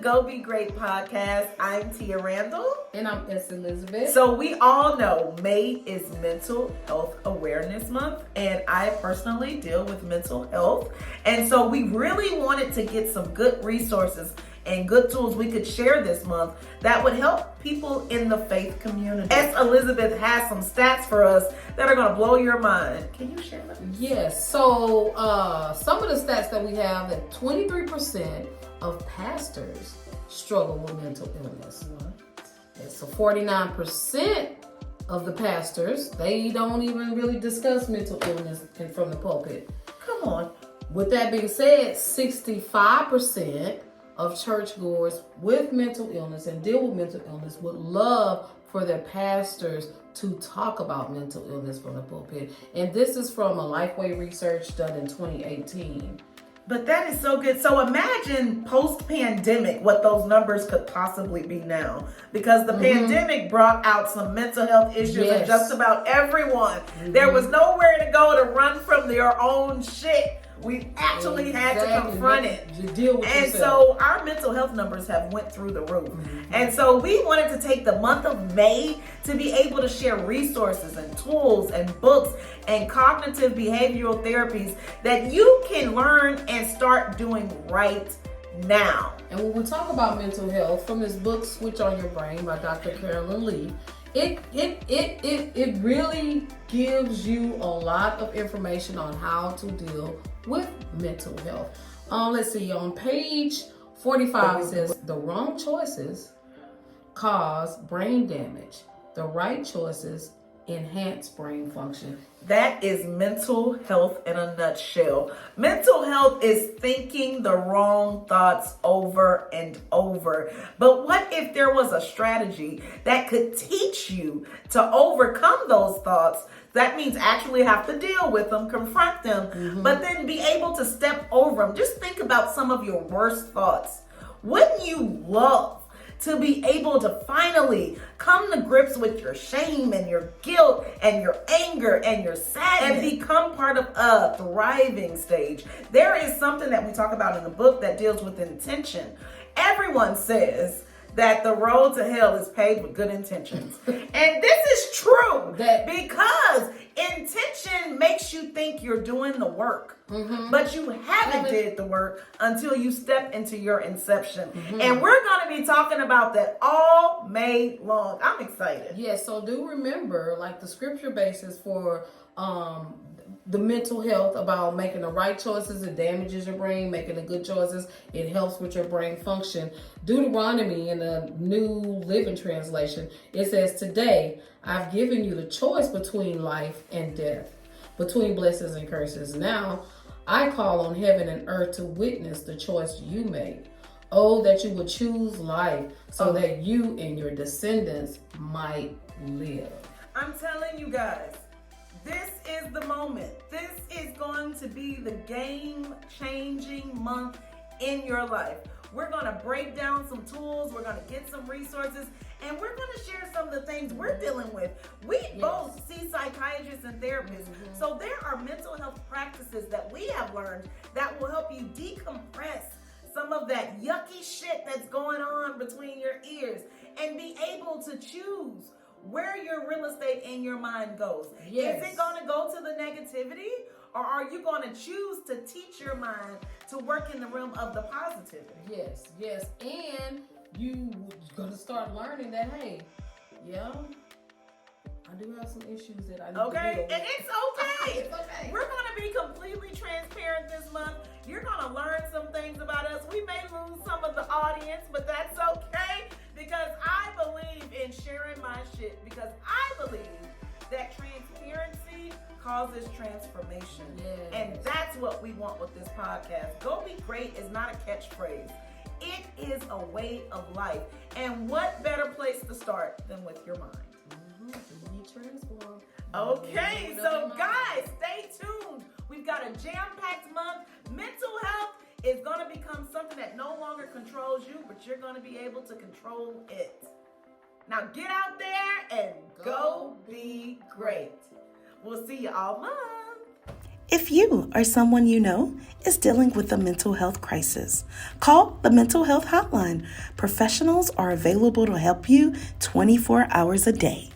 Go Be Great podcast. I'm Tia Randall. And I'm S. Elizabeth. So we all know May is Mental Health Awareness Month, and I personally deal with mental health. And so we really wanted to get some good resources and good tools we could share this month that would help people in the faith community. S. Elizabeth has some stats for us that are going to blow your mind. Can you share them? Yes. So some of the stats that we have, that 23% of pastors struggle with mental illness. And so 49% of the pastors, they don't even really discuss mental illness from the pulpit. Come on. With that being said, 65% of churchgoers with mental illness and deal with mental illness would love for their pastors to talk about mental illness from the pulpit. And this is from a Lifeway research done in 2018. But that is so good. So imagine post-pandemic what those numbers could possibly be now. Because the pandemic brought out some mental health issues in just about everyone. There was nowhere to go to run from their own shit. We actually had to confront it. And so our mental health numbers have went through the roof. And so we wanted to take the month of May to be able to share resources and tools and books and cognitive behavioral therapies that you can learn and start doing right now. And when we talk about mental health, from this book, Switch on Your Brain by Dr. Carolyn Lee, it really gives you a lot of information on how to deal with mental health. Let's see, on page 45 it says, the wrong choices cause brain damage. The right choices enhance brain function. That is mental health in a nutshell. Mental health is thinking the wrong thoughts over and over. But what if there was a strategy that could teach you to overcome those thoughts? That means actually have to deal with them, confront them, but then be able to step over them. Just think about some of your worst thoughts. Wouldn't you love to be able to finally come to grips with your shame and your guilt and your anger and your sadness and become part of a thriving stage? There is something that we talk about in the book that deals with intention. Everyone says that the road to hell is paved with good intentions. And this is true because intention makes you think you're doing the work. But you haven't did the work until you step into your inception. And we're going to be talking about that all May long. I'm excited. Yes, so do remember, like the scripture basis for the mental health about making the right choices, it damages your brain. Making the good choices, it helps with your brain function. Deuteronomy in the New Living Translation, it says, today I've given you the choice between life and death, between blessings and curses. Now I call on heaven and earth to witness the choice you made. Oh, that you would choose life so that you and your descendants might live. I'm telling you guys, this is the moment. This is going to be the game-changing month in your life. We're going to break down some tools. We're going to get some resources. And we're going to share some of the things we're dealing with. We both see psychiatrists and therapists. So there are mental health practices that we have learned that will help you decompress some of that yucky shit that's going on between your ears and be able to choose where your real estate in your mind goes. Is it going to go to the negativity, or are you going to choose to teach your mind to work in the realm of the positivity? Yes. And you're going to start learning that, hey, I do have some issues that I need to deal with. And it's okay. It's okay. We're going to be completely transparent this month. You're going to learn some things about us. We may lose some of the audience, but that's okay, because I believe in sharing my shit, because I believe that transparency causes transformation. And that's what we want with this podcast. Go Be Great is not a catchphrase. It is a way of life. And what better place to start than with your mind? Transform. Okay, so guys, stay tuned. We've got a jam-packed month. Mental health is going to become something that no longer controls you, but you're going to be able to control it. Now get out there and go be great. We'll see you all month. If you or someone you know is dealing with a mental health crisis, call the Mental Health Hotline. Professionals are available to help you 24 hours a day.